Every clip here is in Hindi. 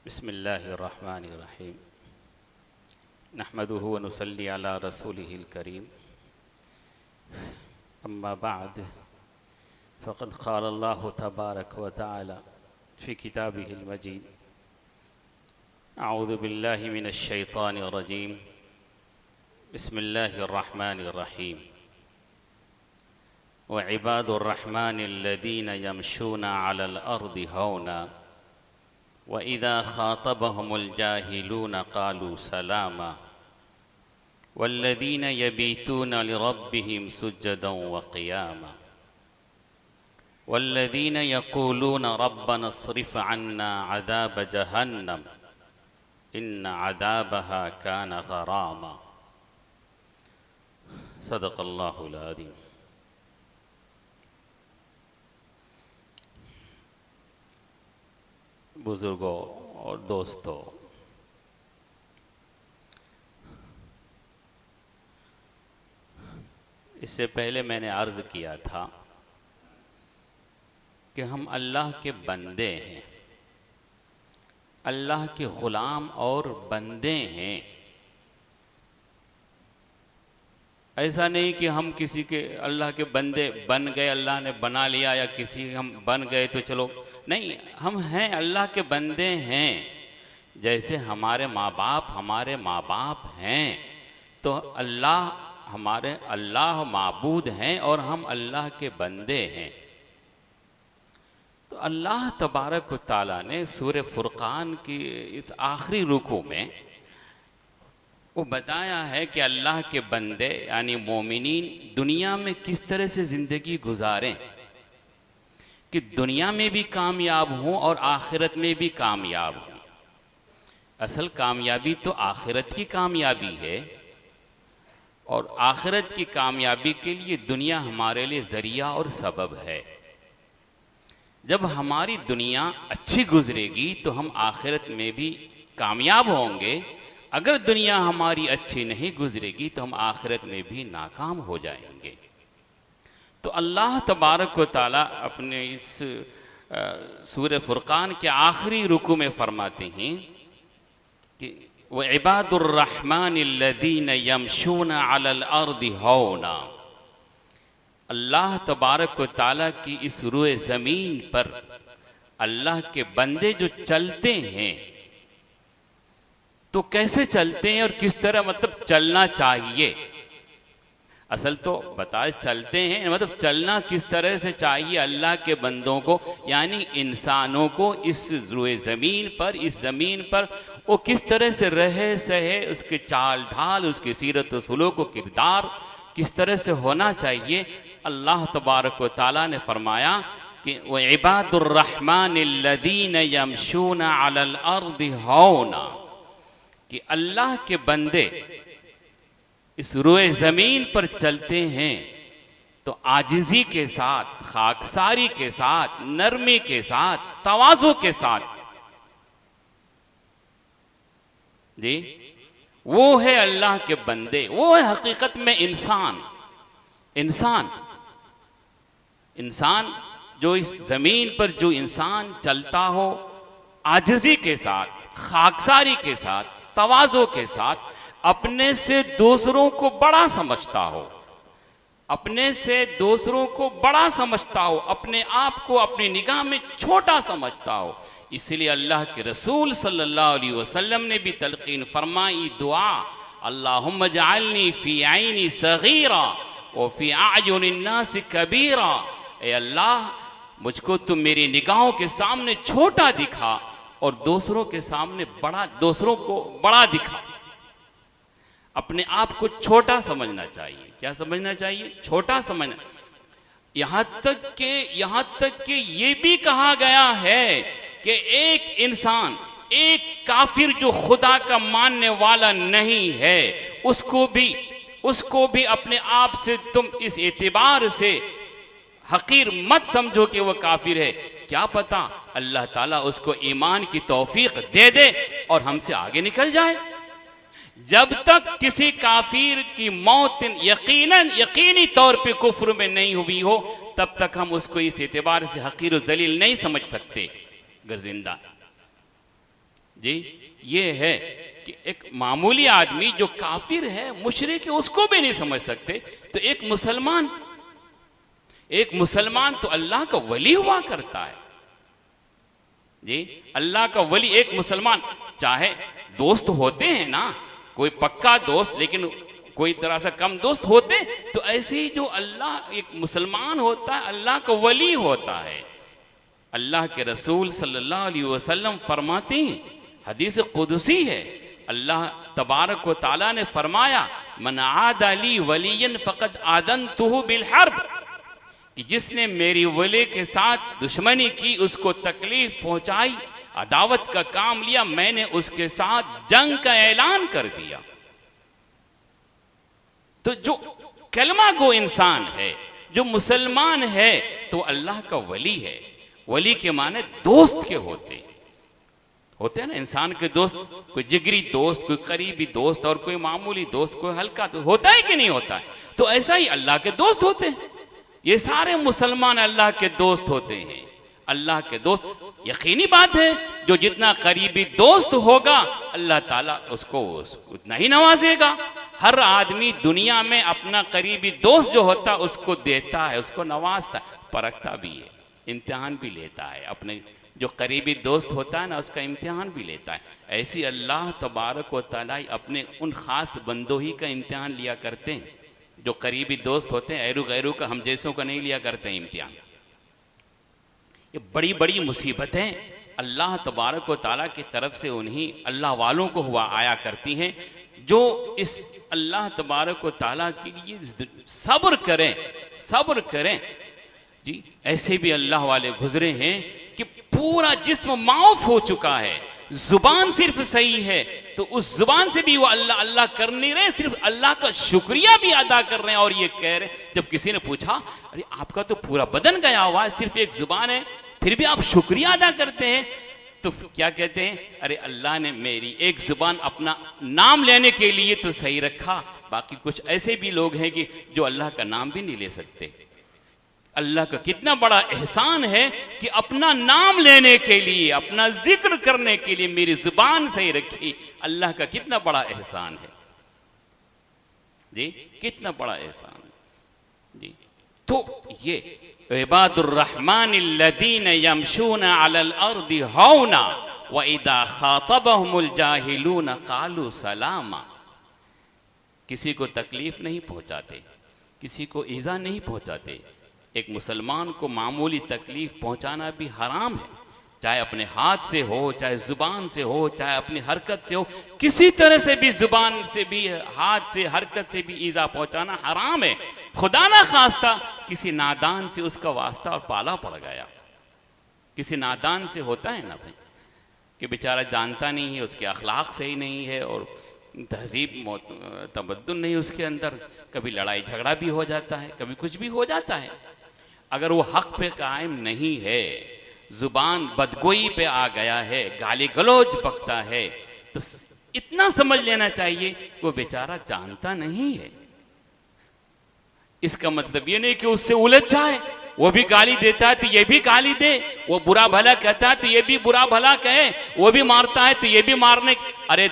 बिस्मिल्लाहिर्रहमानिर्रहीम नहमदुहु व नुसल्ली अला रसूलिहिल करीम अम्मा बाद फ़क़द क़ाल अल्लाहु तबारक व तआला फ़ी किताबिहिल मजीद अऊज़ु बिल्लाहि मिनश शैतानिर रजीम बिस्मिल्लाहिर्रहमानिर्रहीम व इबादुर रहमानिल्लज़ीना यमशूना अलल अर्दि हौना व इज़ा ख़ातबहुमुल जाहिलून क़ालू सलामा वल्लज़ीना यबीतून लिरब्बिहिम सुज्जदन व क़ियामा वल्लज़ीना यक़ूलून रब्बना अस्रिफ़ अन्ना अज़ाब जहन्नम इन्न अज़ाबहा कान गरामा। सदक़ल्लाहुल अज़ीम। बुज़ुर्गों और दोस्तों, इससे पहले मैंने अर्ज़ किया था कि हम अल्लाह के बंदे हैं, अल्लाह के ग़ुलाम और बंदे हैं। ऐसा नहीं कि हम किसी के अल्लाह के बंदे बन गए, अल्लाह ने बना लिया, या किसी हम बन गए तो चलो, नहीं, हम हैं अल्लाह के बंदे हैं। जैसे हमारे माँ बाप हैं तो अल्लाह माबूद हैं और हम अल्लाह के बंदे हैं। तो अल्लाह तबारक व तआला ने सूरह फुरक़ान की इस आखिरी रुकू में वो बताया है कि अल्लाह के बंदे यानी मोमिनीन दुनिया में किस तरह से ज़िंदगी गुजारें कि दुनिया में भी कामयाब हों और आखिरत में भी कामयाब हों। असल कामयाबी तो आखिरत की कामयाबी है, और आखिरत की कामयाबी के लिए दुनिया हमारे लिए ज़रिया और सबब है। जब हमारी दुनिया अच्छी गुजरेगी तो हम आखिरत में भी कामयाब होंगे। अगर दुनिया हमारी अच्छी नहीं गुजरेगी तो हम आखिरत में भी नाकाम हो जाएंगे। तो अल्लाह तबारक व तआला अपने इस सूरह फुरक़ान के आखिरी रुकू में फरमाते हैं कि व इबादुर रहमानिल्लज़ीना यमशूना अलल अर्दि हौना। अल्लाह तबारक व तआला की इस रूए ज़मीन पर अल्लाह के बंदे जो चलते हैं तो कैसे चलते हैं और किस तरह, मतलब चलना चाहिए। असल तो बताए चलते हैं, मतलब चलना किस तरह से चाहिए अल्लाह के बंदों को, यानी इंसानों को इस रूए ज़मीन पर, इस ज़मीन पर वो किस तरह से रहे सहे, उसके चाल ढाल, उसकी सीरत व सुलूक व किरदार किस तरह से होना चाहिए। अल्लाह तबारक व तआला ने फरमाया कि व इबादुर रहमानिल्लज़ीना यमशूना अलल अर्दि हौना, कि अल्लाह के बंदे इस रूए ज़मीन पर चलते हैं तो आजिज़ी के साथ, खाकसारी के साथ, नरमी के साथ, तवाज़ु के साथ। जी, वो है अल्लाह के बंदे, वो है हकीकत में इंसान। इंसान जो इस ज़मीन पर जो इंसान चलता हो आजिज़ी के साथ, खाकसारी के साथ, तवाज़ु के साथ, अपने से दूसरों को बड़ा समझता हो, अपने से दूसरों को बड़ा समझता हो, अपने आप को अपनी निगाह में छोटा समझता हो। इसलिए अल्लाह के रसूल सल्लल्लाहु अलैहि वसल्लम ने भी तलकीन फरमाई दुआ, अल्लाहुम्मा जअलनी फी ऐनी सगीरा व फी अयुनिन नास कबीरा। ए अल्लाह, मुझको तुम मेरी निगाहों के सामने छोटा दिखा और दूसरों के सामने बड़ा, दूसरों को बड़ा दिखा। अपने आप को छोटा समझना चाहिए। क्या समझना चाहिए? छोटा समझना। यहाँ तक कि ये भी कहा गया है कि एक इंसान, एक काफिर जो खुदा का मानने वाला नहीं है, उसको भी अपने आप से तुम इस एतबार से हकीर मत समझो कि वह काफिर है। क्या पता अल्लाह ताला उसको ईमान की तौफीक दे दे और हमसे आगे निकल जाए। जब तक किसी काफिर की मौत यकीनी तौर पे कुफ्र में नहीं हुई हो, तब तक हम उसको इस एतबार से हकीर व जलील नहीं समझ सकते। अगर जिंदा जी ये है कि एक मामूली आदमी जो काफिर है, मुशरिक है, उसको भी नहीं समझ सकते, तो एक मुसलमान तो अल्लाह का वली हुआ करता है जी। अल्लाह का वली एक मुसलमान, चाहे दोस्त होते हैं ना, कोई पक्का दोस्त, लेकिन कोई तरह से कम दोस्त होते, तो ऐसे ही जो अल्लाह एक मुसलमान होता है, अल्लाह का वली होता है। अल्लाह के रसूल सल्लल्लाहु अलैहि वसल्लम फरमाते हैं, हदीस कुदसी है, अल्लाह तबारक व तआला ने फरमाया, मन आद अली वलियन फकद आदनतुहु बिल हर्ब, कि जिसने मेरी वली के साथ दुश्मनी की, उसको तकलीफ पहुंचाई, अदावत का काम लिया, मैंने उसके साथ जंग का ऐलान कर दिया। तो जो कलमा गो इंसान है, जो मुसलमान है, तो अल्लाह का वली है। वली के माने दोस्त के होते हैं ना, इंसान के दोस्त, कोई जिगरी दोस्त, कोई करीबी दोस्त, और कोई मामूली दोस्त, कोई हल्का दोस्त होता है कि नहीं होता है। तो ऐसा ही अल्लाह के दोस्त होते हैं। ये सारे मुसलमान अल्लाह के दोस्त होते हैं। अल्लाह के दोस्त, यकीनी बात है, जो जितना करीबी दोस्त होगा अल्लाह ताला उसको उतना ही नवाजेगा। हर आदमी दुनिया में अपना करीबी दोस्त जो होता है उसको देता है, उसको नवाजता है, परखता भी है, इम्तिहान भी लेता है। अपने जो करीबी दोस्त होता है ना, उसका इम्तिहान भी लेता है। ऐसी अल्लाह तबारक व तआला अपने उन खास बंदों ही का इम्तिहान लिया करते हैं, जो करीबी दोस्त होते हैं। ऐरू गैरू का, हम जैसों का नहीं लिया करते हैं इम्तिहान। ये बड़ी बड़ी मुसीबतें अल्लाह तबारक व तआला की तरफ से उन्हीं अल्लाह वालों को हुआ आया करती हैं, जो इस अल्लाह तबारक व तआला के लिए सब्र करें जी। ऐसे भी अल्लाह वाले गुजरे हैं कि पूरा जिस्म माऊफ हो चुका है, जुबान सिर्फ सही है, तो उस जुबान से भी वो अल्लाह अल्लाह कर नहीं रहे, सिर्फ अल्लाह का शुक्रिया भी अदा कर रहे हैं। और ये कह रहे, जब किसी ने पूछा, अरे आपका तो पूरा बदन गया हुआ है, सिर्फ एक जुबान है, फिर भी आप शुक्रिया अदा करते हैं, तो क्या कहते हैं, अरे अल्लाह ने मेरी एक जुबान अपना नाम लेने के लिए तो सही रखा, बाकी कुछ ऐसे भी लोग हैं कि जो अल्लाह का नाम भी नहीं ले सकते। अल्लाह का कितना बड़ा एहसान है कि अपना नाम लेने के लिए, अपना जिक्र करने के लिए मेरी जुबान सही रखी। अल्लाह का कितना बड़ा एहसान है जी, कितना बड़ा एहसान है जी। तो ये इबादुर रहमान अल्लज़ीन यमशून अलल अर्दि हौना व इदा खातबहुमुल जाहिलून क़ालू सलामा। किसी को तकलीफ नहीं पहुंचाते, किसी को ईज़ा नहीं पहुंचाते। एक मुसलमान को मामूली तकलीफ पहुंचाना भी हराम है, चाहे अपने हाथ से हो, चाहे जुबान से हो, चाहे अपनी हरकत से हो। किसी तरह से भी, जुबान से भी, हाथ से, हरकत से भी ईज़ा पहुंचाना हराम है। खुदा ना खास्ता किसी नादान से उसका वास्ता और पाला पड़ गया, किसी नादान से होता है ना भाई, कि बेचारा जानता नहीं है, उसके अखलाक सही नहीं है और तहजीब तमद्दुन नहीं उसके अंदर, कभी लड़ाई झगड़ा भी हो जाता है, कभी कुछ भी हो जाता है। अगर वो हक पे कायम नहीं है, जुबान बदगोई पे आ गया है, गाली गलौज बकता है, तो इतना समझ लेना चाहिए वो बेचारा जानता नहीं है। इसका मतलब ये नहीं कि उससे उलझ जाए, वो भी गाली देता है तो ये भी गाली दे, वो बुरा भला कहता है तो ये भी बुरा भला कहे, वो भी मारता है तो ये भी मारने। अरे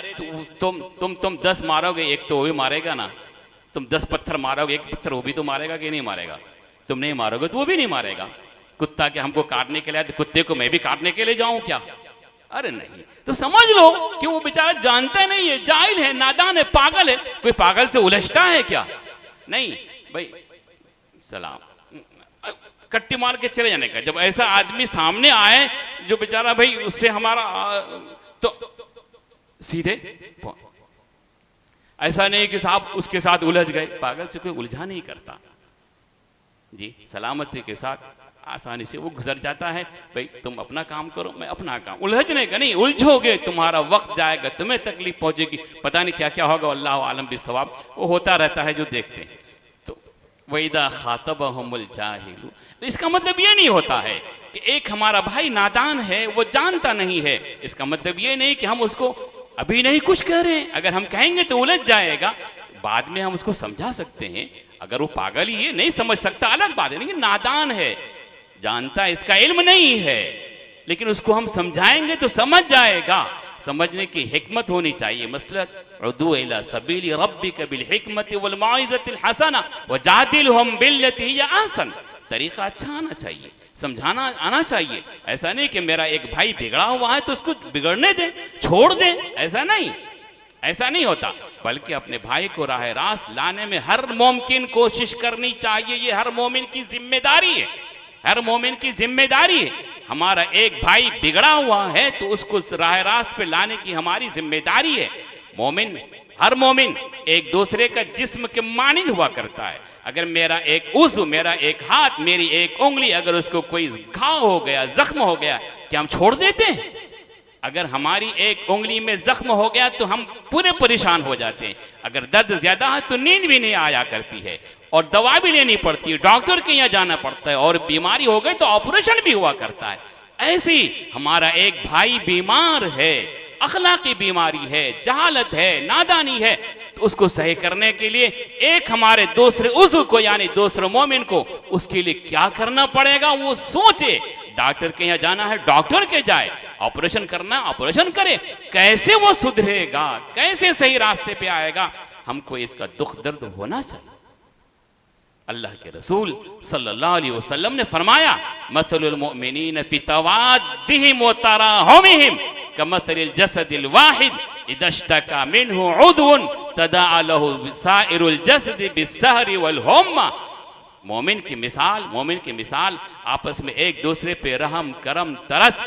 तुम 10 मारोगे, एक तो वो भी मारेगा ना। तुम 10 पत्थर मारोगे, एक पत्थर वो भी तो मारेगा कि नहीं मारेगा। तुम नहीं मारोगे तो वो भी नहीं मारेगा। कुत्ता के हमको काटने के लिए, तो कुत्ते को मैं भी काटने के लिए जाऊं क्या? अरे नहीं। तो समझ लो कि वो बेचारा जानता नहीं है, जाहिल है, नादान है, पागल है। कोई पागल से उलझता है क्या? नहीं भाई, सलाम कट्टी मार के चले जाने का। जब ऐसा आदमी सामने आए जो बेचारा भाई उससे हमारा, तो सीधे, ऐसा नहीं कि साहब उसके साथ उलझ गए। पागल से कोई उलझा नहीं करता जी, सलामती के साथ आसानी से वो गुजर जाता है। भाई तुम अपना काम करो, मैं अपना काम। उलझने का नहीं, उलझोगे तुम्हारा वक्त जाएगा, तुम्हें तकलीफ पहुंचेगी, पता नहीं क्या क्या होगा, अल्लाह आलम बिस्सवाब। वो होता रहता है जो देखते हैं। तो वैदा खातबहुमुल जाहिलू, इसका मतलब ये नहीं होता है कि एक हमारा भाई नादान है, वो जानता नहीं है। इसका मतलब ये नहीं कि हम उसको अभी नहीं कुछ कह रहे हैं। अगर हम कहेंगे तो उलझ जाएगा, बाद में हम उसको समझा सकते हैं। अगर वो पागल ही है, नहीं समझ सकता, अलग बात है, लेकिन नादान है, जानता है, इसका इल्म नहीं है, लेकिन उसको हम समझाएंगे तो समझ जाएगा। समझने की हिकमत होनी चाहिए। मसलक उदू इला सबीली रब्बिक बिल हिकमति वल मौइज़तिल हसना वजादिलहुम बिल्लती हिय अहसन। तरीका अच्छा आना चाहिए, समझाना आना चाहिए। ऐसा नहीं कि मेरा एक भाई बिगड़ा हुआ है तो उसको बिगड़ने दें, छोड़ दें, ऐसा नहीं, ऐसा नहीं होता। बल्कि अपने भाई को राह रास्त लाने में हर मुमकिन कोशिश करनी चाहिए। ये हर मोमिन की जिम्मेदारी है, हर मोमिन की जिम्मेदारी है। हमारा एक भाई बिगड़ा हुआ है तो उसको राह रास्त पे लाने की हमारी जिम्मेदारी है। मोमिन, हर मोमिन एक दूसरे का जिस्म के मानिंद हुआ करता है। अगर मेरा एक उज़्व, मेरा एक हाथ, मेरी एक उंगली, अगर उसको कोई घाव हो गया, जख्म हो गया, क्या हम छोड़ देते हैं? अगर हमारी एक उंगली में जख्म हो गया तो हम पूरे परेशान हो जाते हैं। अगर दर्द ज्यादा है तो नींद भी नहीं आया करती है और दवा भी लेनी पड़ती है, डॉक्टर के यहाँ जाना पड़ता है, और बीमारी हो गई तो ऑपरेशन भी हुआ करता है। ऐसे ही हमारा एक भाई बीमार है, अखलाकी बीमारी है, जहालत है, नादानी है, तो उसको सही करने के लिए एक हमारे दूसरे उज़्व को यानी दूसरे मोमिन को उसके लिए क्या करना पड़ेगा वो सोचे। डॉक्टर के यहाँ जाना है, डॉक्टर के जाए, ऑपरेशन करना है, ऑपरेशन करे। कैसे वो सुधरेगा, कैसे सही रास्ते पे आएगा, हमको इसका दुख दर्द होना चाहिए। अल्लाह के रसूल सल्लल्लाहु अलैहि वसल्लम ने फरमाया, मसलुल मुमिनीन फी तवाद्दिहिम व तराहुमिहिम कमसलिल जसदिल वाहिद इदश्तका मिन्हु उद्वुन तदाअ लहु साइरुल जसदि बिस्सहरि वल हुम्मा। मोमिन की मिसाल, मोमिन की मिसाल आपस में एक दूसरे पे रहम करम तरस,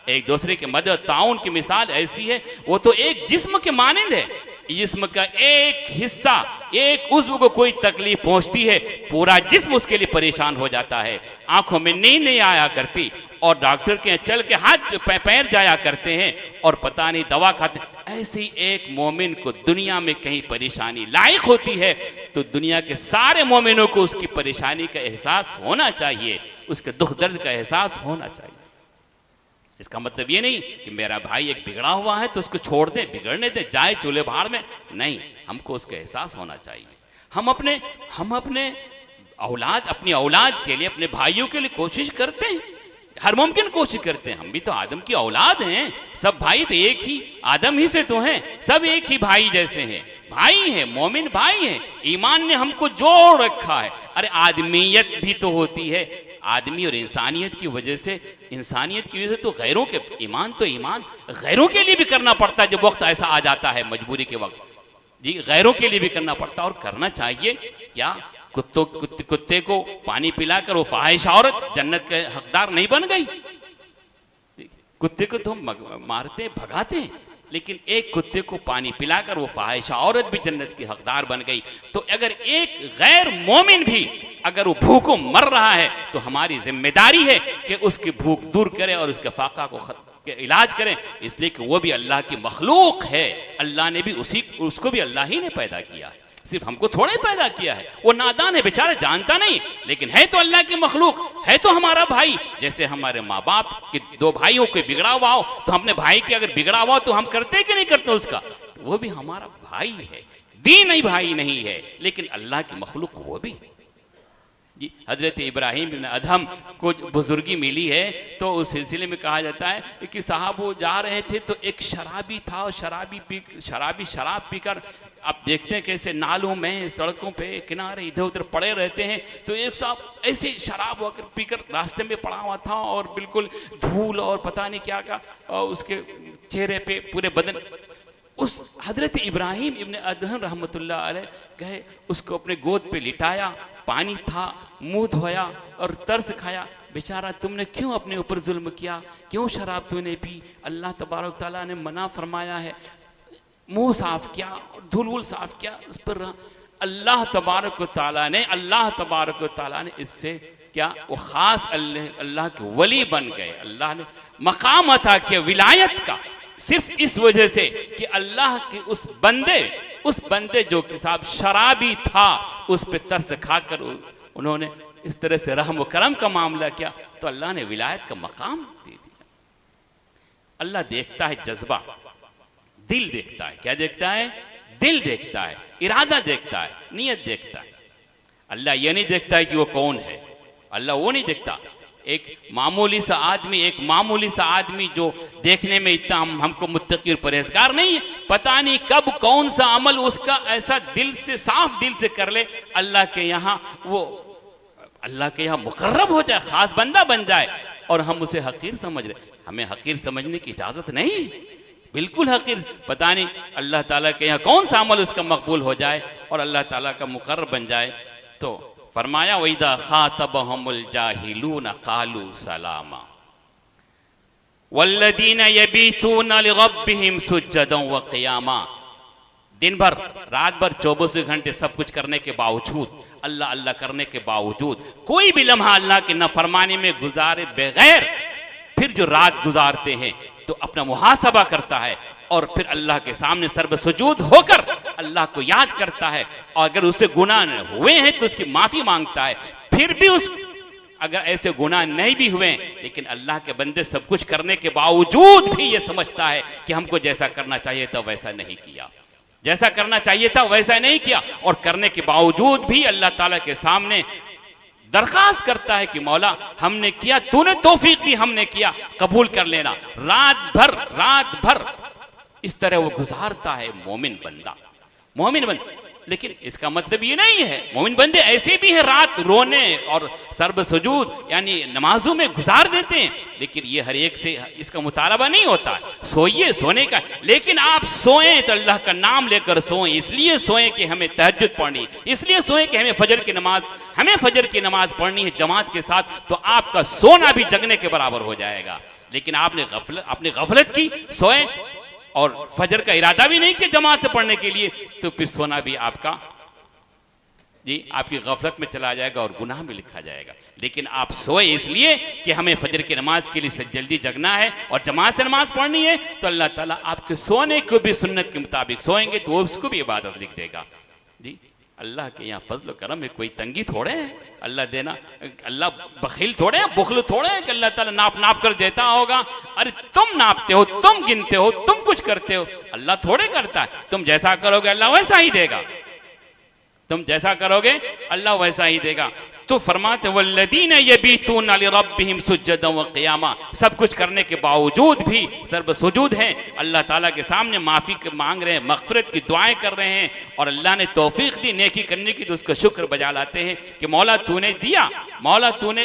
एक दूसरे के मदद ताउन की मिसाल ऐसी है। वो तो एक जिस्म के मानिंद है। जिस्म का एक हिस्सा, एक उज़्व को कोई तकलीफ पहुंचती है, पूरा जिस्म उसके लिए परेशान हो जाता है। आंखों में नींद नहीं आया करती और डॉक्टर के चल के हाथ पैर जाया करते हैं और पता नहीं दवा खाते। ऐसे ही एक मोमिन को दुनिया में कहीं परेशानी लायक होती है तो दुनिया के सारे मोमिनों को उसकी परेशानी का एहसास होना चाहिए, उसके दुख दर्द का एहसास होना चाहिए। इसका मतलब ये नहीं कि मेरा भाई एक बिगड़ा हुआ है तो उसको छोड़ दे, बिगड़ने दे, जाए चूल्हे भाड़ में, नहीं, हमको उसका एहसास होना चाहिए। हम अपने औलाद, अपनी औलाद के लिए, अपने भाइयों के लिए कोशिश करते हैं, हर मुमकिन कोशिश करते हैं। हम भी तो आदम की औलाद हैं, सब भाई तो एक ही आदम ही से तो हैं, सब एक ही भाई जैसे हैं, भाई हैं, मोमिन भाई हैं। ईमान ने हमको जोड़ रखा है। अरे आदमियत भी तो होती है, आदमी और इंसानियत की वजह से, इंसानियत की वजह से तो गैरों के ईमान, तो ईमान गैरों के लिए भी करना पड़ता है। जब वक्त ऐसा आ जाता है मजबूरी के वक्त, जी गैरों के लिए भी करना पड़ता है और करना चाहिए। क्या कुत्ते को पानी पिलाकर वो फाहिश औरत जन्नत के हकदार नहीं बन गई? कुत्ते को तो हम मारते भगाते हैं, लेकिन एक कुत्ते को पानी पिलाकर वो फाहिशा औरत भी जन्नत की हकदार बन गई। तो अगर एक गैर मोमिन भी अगर वो भूखों मर रहा है तो हमारी जिम्मेदारी है कि उसकी भूख दूर करें और उसके फाका को के इलाज करें, इसलिए कि वो भी अल्लाह की मखलूक है। अल्लाह ने भी उसको भी अल्लाह ही ने पैदा किया है, सिर्फ हमको थोड़े पैदा किया है। वो नादान है बेचारा, जानता नहीं, लेकिन है तो अल्लाह की मखलूक, है तो हमारा भाई। जैसे हमारे माँ बाप के दो भाई हो, कोई बिगड़ा हुआ हो तो अपने भाई के अगर बिगड़ा हुआ तो हम करते कि नहीं करते उसका, तो वो भी हमारा भाई है। दीन ही भाई नहीं है, लेकिन अल्लाह की मखलूक वो भी। जी हजरत इब्राहिम इब्न अदहम को बुजुर्गी मिली है तो उस सिलसिले में कहा जाता है कि साहब वो जा रहे थे तो एक शराबी था और शराबी शराब पीकर, आप देखते हैं कैसे नालों में, सड़कों पे किनारे इधर उधर पड़े रहते हैं, तो एक साहब ऐसे शराब पीकर रास्ते में पड़ा हुआ था और बिल्कुल धूल और पता नहीं क्या क्या और उसके चेहरे पे पूरे बदन। उस हजरत इब्राहिम इब्न अदहम रहमतुल्लाह अलैह गए, उसको अपने गोद पे लिटाया, पानी था, मुंह धोया और तरस खाया। बेचारा तुमने क्यों अपने ऊपर जुल्म किया, क्यों शराब तूने पी? अल्लाह तबारक तआला ने मना फरमाया है। मुंह साफ किया, धूल वूल साफ किया, उस पर अल्लाह तबारक तआला ने इससे क्या वो खास अल्लाह के वली बन गए। अल्लाह ने मकाम अता किया विलायत का, सिर्फ इस वजह से कि अल्लाह के उस बंदे जो कि साहब शराबी था, उस पे तरस खाकर उन्होंने इस तरह से रहम व करम का मामला किया तो अल्लाह ने विलायत का मकाम दे दिया। अल्लाह देखता है जज्बा, दिल देखता है। क्या देखता है? दिल देखता है, इरादा देखता है, नियत देखता है। अल्लाह ये नहीं देखता है कि वो कौन है, अल्लाह वो नहीं देखता। एक मामूली सा आदमी जो देखने में इतना हमको मुत्तकी और परहेजगार नहीं है, पता नहीं कब कौन सा अमल उसका ऐसा दिल से, साफ दिल से कर ले, अल्लाह के यहाँ मुकर्रब हो जाए, खास बंदा बन जाए, और हम उसे हकीर समझ रहे। हमें हकीर समझने की इजाजत नहीं, बिल्कुल हकीर। पता नहीं अल्लाह ताला के यहाँ कौन सा अमल उसका मकबूल हो जाए और अल्लाह ताला का मुकर्रब बन जाए। तो फरमाया वइदा खातबहुमुल जाहिलून कालू सलामा वल्लदीना यबीतूना लिरब्बिहिम सुज्जदन व क़ियामा। दिन भर रात भर 24 घंटे सब कुछ करने के बावजूद, अल्लाह अल्लाह करने के बावजूद, कोई भी लम्हा अल्लाह के नाफरमानी में गुजारे बगैर फिर जो रात गुजारते हैं तो अपना मुहासबा करता है और फिर अल्लाह के सामने सर्व सुजूद होकर अल्लाह को याद करता है, और अगर उससे गुनाह हुए हैं तो उसकी माफी मांगता है। फिर भी अगर ऐसे गुनाह नहीं भी हुए लेकिन अल्लाह के बंदे सब कुछ करने के बावजूद भी ये समझता है कि हमको जैसा करना चाहिए था वैसा नहीं किया, जैसा करना चाहिए था वैसा नहीं किया, और करने के बावजूद भी अल्लाह ताला के सामने दरखास्त करता है कि मौला हमने किया, तूने तौफीक दी, हमने किया, कबूल कर लेना। रात भर इस तरह वो गुजारता है मोमिन बंदा। लेकिन इसका मतलब ये नहीं है, मोमिन बंदे ऐसे भी हैं रात रोने और सर्ब सुजूद यानी नमाजों में गुजार देते हैं, लेकिन ये हर एक से इसका मुतालबा नहीं होता। सोइए, सोने का, लेकिन आप सोएं तो अल्लाह का नाम लेकर सोएं। इसलिए सोएं कि हमें तहज्जुद पढ़नी, इसलिए सोएं कि हमें फजर की नमाज पढ़नी है जमात के साथ, तो आपका सोना भी जगने के बराबर हो जाएगा। लेकिन आपने गफलत की, सोए और फजर का इरादा भी नहीं किया जमात से पढ़ने के लिए, तो फिर सोना भी आपकी गफलत में चला जाएगा और गुनाह में लिखा जाएगा। लेकिन आप सोए इसलिए कि हमें फजर की नमाज के लिए जल्दी जगना है और जमात से नमाज पढ़नी है, तो अल्लाह ताला आपके सोने को भी सुन्नत के मुताबिक सोएंगे तो उसको भी इबादत लिख देगा। जी, अल्लाह के यहाँ फजल करम में कोई तंगी थोड़े है, अल्लाह बखील थोड़े है, बुखल थोड़े है कि अल्लाह ताला नाप कर देता होगा। अरे तुम नापते हो, तुम गिनते हो, तुम कुछ करते हो, अल्लाह थोड़े करता है। तुम जैसा करोगे अल्लाह वैसा ही देगा, तुम जैसा करोगे अल्लाह वैसा ही देगा। तो फरमाते वल्लदीना यबीतूना लिरब्बिहिम सुज्जदन व क़ियामा, सब कुछ करने के बावजूद भी सर्व सुजूद हैं, अल्लाह ताला के सामने माफ़ी मांग रहे हैं, मग़फ़िरत की दुआएं कर रहे हैं, और अल्लाह ने तौफीक दी नेकी करने की तो उसका शुक्र बजा लाते हैं कि मौला तूने दिया, मौला तूने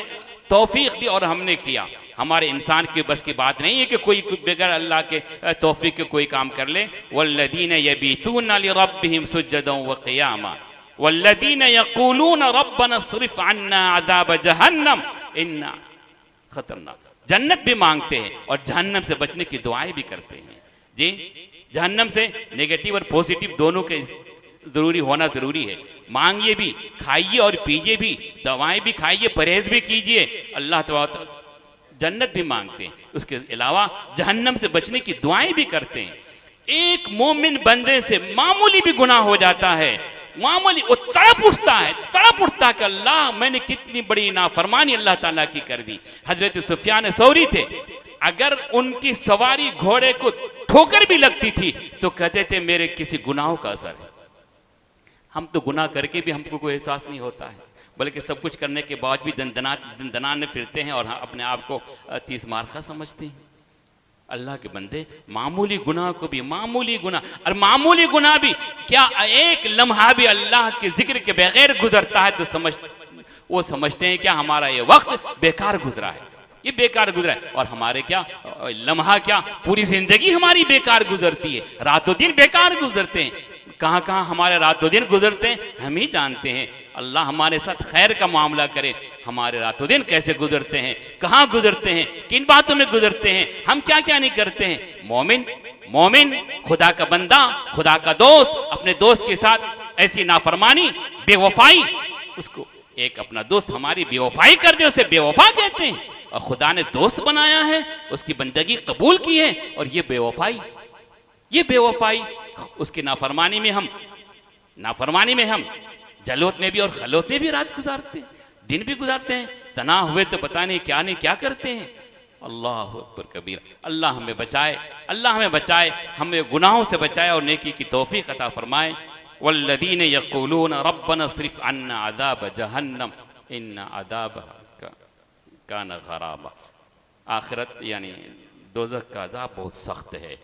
तौफीक दी और हमने किया। हमारे इंसान की बस की बात नहीं है कि कोई बगैर अल्लाह के तौफीक के कोई काम कर ले। वल्लदीना यबीतूना लिरब्बिहिम सुज्जदन व क़ियामा वल्लदीना यक़ूलून रब्बना अस्रिफ़ अन्ना अज़ाब जहन्नम इन्ना खतरनाक। जन्नत भी मांगते हैं और जहन्नम से बचने की दुआएं भी करते हैं। जी, जहन्नम से नेगेटिव और पॉजिटिव दोनों के जरूरी होना जरूरी है। मांगिए भी, खाइए और पीजिए भी, दवाएं भी खाइए, परहेज भी कीजिए, अल्लाह ताला जन्नत भी मांगते हैं, उसके अलावा जहन्नम से बचने की दुआएं भी करते हैं। एक मोमिन बंदे से मामूली भी गुनाह हो जाता है, मामूली, वो तड़प उठता है कि अल्लाह मैंने कितनी बड़ी नाफरमानी अल्लाह ताला की कर दी। हजरत सुफियान सौरी थे, अगर उनकी सवारी घोड़े को ठोकर भी लगती थी तो कहते थे मेरे किसी गुनाहों का असर है। हम तो गुनाह करके भी हमको कोई एहसास नहीं होता है, बल्कि सब कुछ करने के बाद भी दंदनाने फिरते हैं और अपने आप को 30 मार्का समझते हैं। अल्लाह के बंदे मामूली गुनाह को भी, मामूली गुनाह, और मामूली गुनाह भी क्या एक लम्हा भी अल्लाह के जिक्र के बगैर गुजरता है तो वो समझते हैं क्या हमारा ये वक्त बेकार गुजरा है, ये बेकार गुजरा है। और हमारे क्या लम्हा, क्या पूरी जिंदगी हमारी बेकार गुजरती है, रातों दिन बेकार गुजरते हैं। कहाँ कहाँ हमारे रातों दिन गुजरते हैं हम ही जानते हैं। अल्लाह हमारे साथ खैर का मामला करे। हमारे रातों दिन कैसे गुजरते हैं, कहाँ गुजरते हैं, किन बातों में गुजरते हैं, हम क्या क्या नहीं करते हैं। मोमिन खुदा का बंदा, खुदा का दोस्त, अपने दोस्त के साथ ऐसी नाफरमानी, बेवफाई, उसको एक अपना दोस्त हमारी बेवफाई कर दे उसे बेवफा कहते हैं, और खुदा ने दोस्त बनाया है, उसकी बंदगी कबूल की है, और ये बेवफाई उसकी नाफरमानी में हम जलोत में भी और खलोत में भी रात गुजारते हैं, दिन भी गुजारते हैं। तना हुए तो पता नहीं क्या करते हैं। अल्लाह अकबर कबीर। अल्लाह हमें बचाए, हमें गुनाहों से बचाए और नेकी की तौफीक अता फरमाए। वल्लदीन यक़ूलून रब्बना अस्रिफ़ अन्ना अज़ाब जहन्नम इन्ना अज़ाबहा कान गराबा। आखिरत यानी दोज़ख का अज़ाब बहुत सख्त है,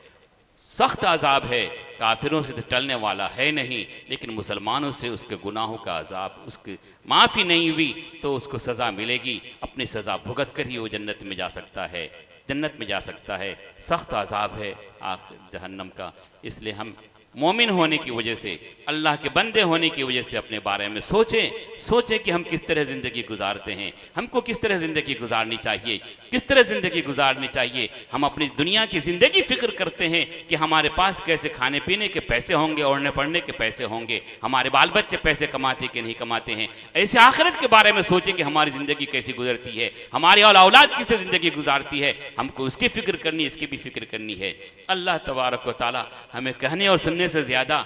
सख्त अज़ाब है, काफिरों से तो टलने वाला है नहीं, लेकिन मुसलमानों से उसके गुनाहों का अज़ाब, उसकी माफ़ी नहीं हुई तो उसको सज़ा मिलेगी, अपनी सज़ा भुगत कर ही वो जन्नत में जा सकता है, जन्नत में जा सकता है। सख्त अज़ाब है आखिर जहन्नम का। इसलिए हम मोमिन होने की वजह से, अल्लाह के बंदे होने की वजह से अपने बारे में सोचें कि हम किस तरह ज़िंदगी गुजारते हैं, हमको किस तरह ज़िंदगी गुजारनी चाहिए, किस तरह ज़िंदगी गुजारनी चाहिए। हम अपनी दुनिया की ज़िंदगी फ़िक्र करते हैं कि हमारे पास कैसे खाने पीने के पैसे होंगे, ओढ़ने पढ़ने के पैसे होंगे, हमारे बाल बच्चे पैसे कमाते कि नहीं कमाते हैं। ऐसे आखिरत के बारे में सोचें कि हमारी ज़िंदगी कैसी गुजरती है, हमारी औलाद किस तरह ज़िंदगी गुजारती है, हमको उसकी फ़िक्र करनी, इसकी भी फ़िक्र करनी है। अल्लाह तबारक व तआला हमें कहने और सुनने से ज़्यादा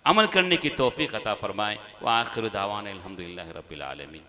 अमल करने की तौफीक अता फरमाए। व आखिर दावाना अल्हम्दुलिल्लाहि रब्बिल आलमीन।